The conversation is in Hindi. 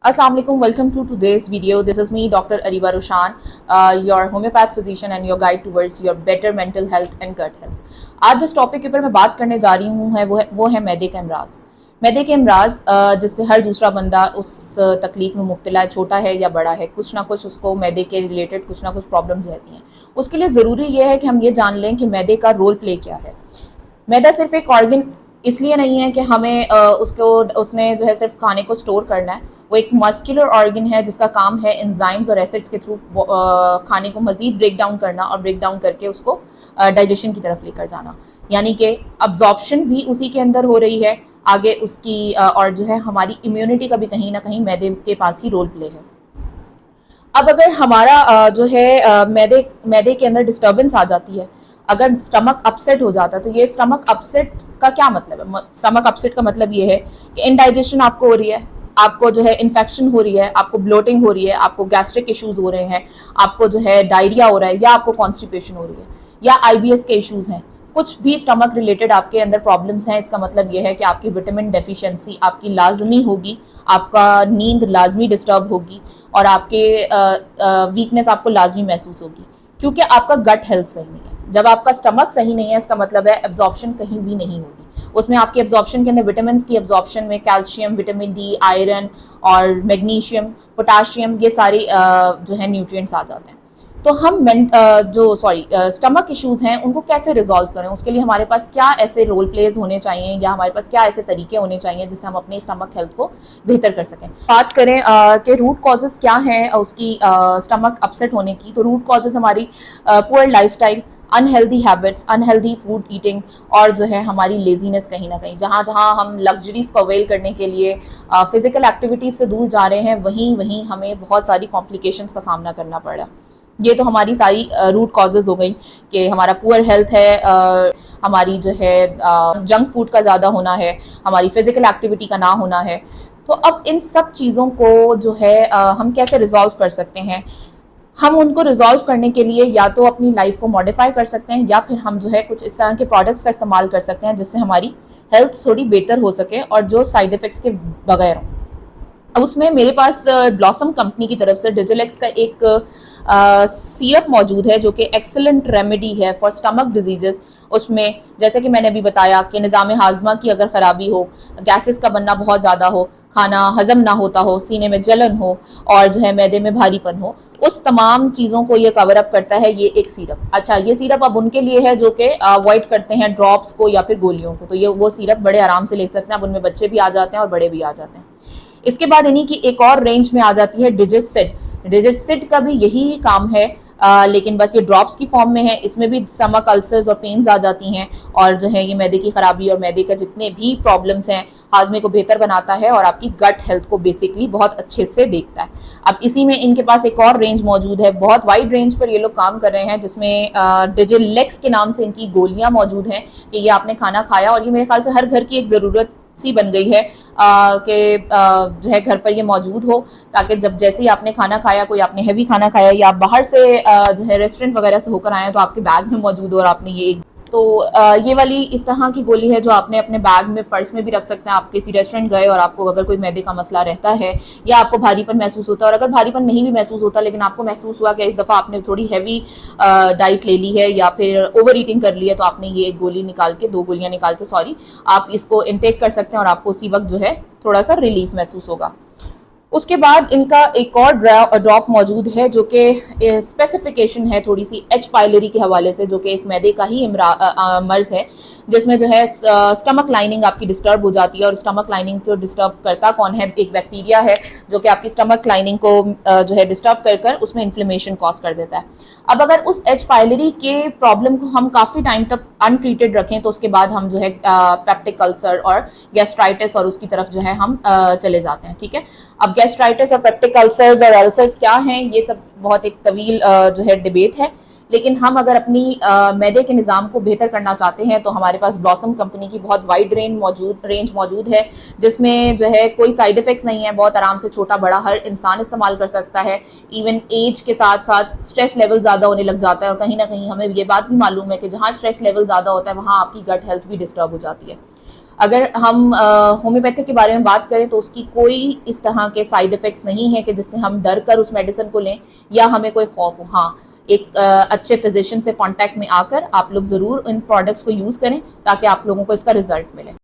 Assalamu alaikum. Welcome to today's video. This is me, Dr. Ariba Rushan, your homeopath physician and your guide towards your better mental health and gut health. आज जिस टॉपिक के ऊपर मैं बात करने जा रही हूँ वो है मैदे के अमराज। मैदे के अमराज जिससे हर दूसरा बंदा उस तकलीफ में मुब्तला है, छोटा है या बड़ा है, कुछ ना कुछ उसको मैदे के रिलेटेड कुछ ना कुछ प्रॉब्लम्स रहती हैं। उसके लिए ज़रूरी ये है कि हम ये जान लें कि मैदे का रोल प्ले क्या है। मैदा सिर्फ एक ऑर्गन इसलिए नहीं है कि हमें उसने जो है सिर्फ खाने को स्टोर करना है। वो एक मस्कुलर ऑर्गन है जिसका काम है एंजाइम्स और एसिड्स के थ्रू खाने को मजीद ब्रेक डाउन करना और ब्रेक डाउन करके उसको डाइजेशन की तरफ लेकर जाना, यानी कि अब्जॉर्प्शन भी उसी के अंदर हो रही है आगे उसकी और जो है हमारी इम्यूनिटी का भी कहीं ना कहीं मैदे के पास ही रोल प्ले है। अब अगर हमारा जो है मैदे के अंदर डिस्टर्बेंस आ जाती है, अगर स्टमक अपसेट हो जाता है, तो ये स्टमक अपसेट का क्या मतलब है? स्टमक अपसेट का मतलब ये है कि इनडाइजेशन आपको हो रही है, आपको जो है इन्फेक्शन हो रही है, आपको ब्लोटिंग हो रही है, आपको गैस्ट्रिक इश्यूज हो रहे हैं, आपको जो है डायरिया हो रहा है, या आपको कॉन्स्टिपेशन हो रही है, या आईबीएस के इश्यूज हैं, कुछ भी स्टमक रिलेटेड आपके अंदर प्रॉब्लम्स हैं। इसका मतलब यह है कि आपकी विटामिन डेफिशिएंसी आपकी लाजमी होगी, आपका नींद लाजमी डिस्टर्ब होगी और आपके वीकनेस आपको लाजमी महसूस होगी, क्योंकि आपका गट हेल्थ सही नहीं है। जब आपका स्टमक सही नहीं है, इसका मतलब है एब्जॉर्प्शन कहीं भी नहीं होगी। उसमें आपके एब्जॉर्प्शन के अंदर विटामिन की एब्जॉर्प्शन में कैल्शियम, विटामिन डी, आयरन और मैग्नीशियम, पोटाशियम, ये सारे जो है न्यूट्रिएंट्स आ जाते हैं। तो हम स्टमक इश्यूज हैं उनको कैसे रिजॉल्व करें, उसके लिए हमारे पास क्या ऐसे रोल प्लेज होने चाहिए या हमारे पास क्या ऐसे तरीके होने चाहिए जिससे हम अपने स्टमक हेल्थ को बेहतर कर सकें। बात करें कि रूट कॉजेज क्या हैं उसकी स्टमक अपसेट होने की, तो रूट कॉजेज हमारी poor lifestyle, unhealthy habits, unhealthy food eating और जो है हमारी लेजीनेस। कहीं ना कहीं जहाँ जहाँ हम लग्जरीज को अवेल करने के लिए फिजिकल एक्टिविटीज से दूर जा रहे हैं, वहीं वहीं हमें बहुत सारी कॉम्प्लिकेशंस का सामना करना पड़ रहा है। ये तो हमारी सारी रूट कॉजेज हो गई कि हमारा पुअर हेल्थ है, हमारी जो है जंक फूड का ज़्यादा होना है, हमारी फिजिकल एक्टिविटी का ना होना है। तो अब इन सब चीज़ों को जो है हम कैसे रिजॉल्व कर सकते हैं? हम उनको रिजॉल्व करने के लिए या तो अपनी लाइफ को मॉडिफाई कर सकते हैं या फिर हम जो है कुछ इस तरह के प्रोडक्ट्स का इस्तेमाल कर सकते हैं जिससे हमारी हेल्थ थोड़ी बेहतर हो सके और जो साइड इफ़ेक्ट्स के बगैर हो। अब उसमें मेरे पास ब्लॉसम कंपनी की तरफ से डिजिलेक्स का एक सिरप मौजूद है जो कि एक्सेलेंट रेमेडी है फॉर स्टमक डिजीजेस। उसमें जैसे कि मैंने अभी बताया कि निज़ाम हाजमा की अगर ख़राबी हो, गैसेस का बनना बहुत ज़्यादा हो, खाना हजम ना होता हो, सीने में जलन हो और जो है मैदे में भारीपन हो, उस तमाम चीज़ों को ये कवर अप करता है ये एक सिरप। अच्छा, ये सिरप अब उनके लिए है जो कि अवॉइड करते हैं ड्रॉप्स को या फिर गोलियों को, तो ये वो सिरप बड़े आराम से ले सकते हैं। अब उनमें बच्चे भी आ जाते हैं और बड़े भी आ जाते हैं। इसके बाद इन्हीं की एक और रेंज में आ जाती है डिजिसिड। डिजिसिड का भी यही काम है, लेकिन बस ये ड्रॉप्स की फॉर्म में है। इसमें भी स्टमक अल्सर्स और पेन्स आ जाती हैं और जो है ये मैदे की खराबी और मैदे का जितने भी प्रॉब्लम्स हैं हाजमे को बेहतर बनाता है और आपकी गट हेल्थ को बेसिकली बहुत अच्छे से देखता है। अब इसी में इनके पास एक और रेंज मौजूद है, बहुत वाइड रेंज पर ये लोग काम कर रहे हैं, जिसमें डिजिलेक्स के नाम से इनकी गोलियां मौजूद हैं कि ये आपने खाना खाया और ये मेरे ख्याल से हर घर की एक ज़रूरत सी बन गई है कि जो है घर पर ये मौजूद हो, ताकि जब जैसे ही आपने खाना खाया, कोई आपने हैवी खाना खाया या आप बाहर से जो है रेस्टोरेंट वगैरह से होकर आए तो आपके बैग में मौजूद हो और आपने ये तो ये वाली इस तरह की गोली है जो आपने अपने बैग में, पर्स में भी रख सकते हैं। आप किसी रेस्टोरेंट गए और आपको अगर कोई मैदे का मसला रहता है या आपको भारीपन महसूस होता है, और अगर भारीपन नहीं भी महसूस होता लेकिन आपको महसूस हुआ कि इस दफ़ा आपने थोड़ी हैवी डाइट ले ली है या फिर ओवर ईटिंग कर ली है, तो आपने ये एक गोली निकाल के, दो गोलियां निकाल के सॉरी, आप इसको इनटेक कर सकते हैं और आपको उसी वक्त जो है थोड़ा सा रिलीफ महसूस होगा। उसके बाद इनका एक और ड्रॉप मौजूद है जो कि स्पेसिफिकेशन है थोड़ी सी एच पाइलरी के हवाले से, जो कि एक मैदे का ही मर्ज है, जिसमें जो है स्टमक लाइनिंग आपकी डिस्टर्ब हो जाती है। और स्टमक लाइनिंग को डिस्टर्ब करता कौन है? एक बैक्टीरिया है जो कि आपकी स्टमक लाइनिंग को जो है डिस्टर्ब कर उसमें इन्फ्लेमेशन कॉज कर देता है। अब अगर उस एच पाइलरी के प्रॉब्लम को हम काफ़ी टाइम तक अनट्रीटेड रखें तो उसके बाद हम जो है पेप्टिक अल्सर और गैस्ट्राइटिस और उसकी तरफ जो है हम चले जाते हैं। ठीक है, अब गैस्ट्राइटिस और पेप्टिक अल्सर्स और अल्सर्स क्या हैं, ये सब बहुत एक तवील जो है डिबेट है, लेकिन हम अगर अपनी मैदे के निज़ाम को बेहतर करना चाहते हैं तो हमारे पास ब्लॉसम कंपनी की बहुत वाइड रेंज मौजूद है, जिसमें जो है कोई साइड इफेक्ट्स नहीं है, बहुत आराम से छोटा बड़ा हर इंसान इस्तेमाल कर सकता है। इवन एज के साथ साथ स्ट्रेस लेवल ज़्यादा होने लग जाता है और कहीं ना कहीं हमें ये बात भी मालूम है कि जहाँ स्ट्रेस लेवल ज़्यादा होता है वहाँ आपकी गट हेल्थ भी डिस्टर्ब हो जाती है। अगर हम होम्योपैथिक के बारे में बात करें तो उसकी कोई इस तरह के साइड इफेक्ट्स नहीं है कि जिससे हम डर कर उस मेडिसिन को लें या हमें कोई खौफ हो। हाँ, एक अच्छे फिजिशियन से कांटेक्ट में आकर आप लोग जरूर इन प्रोडक्ट्स को यूज करें ताकि आप लोगों को इसका रिजल्ट मिले।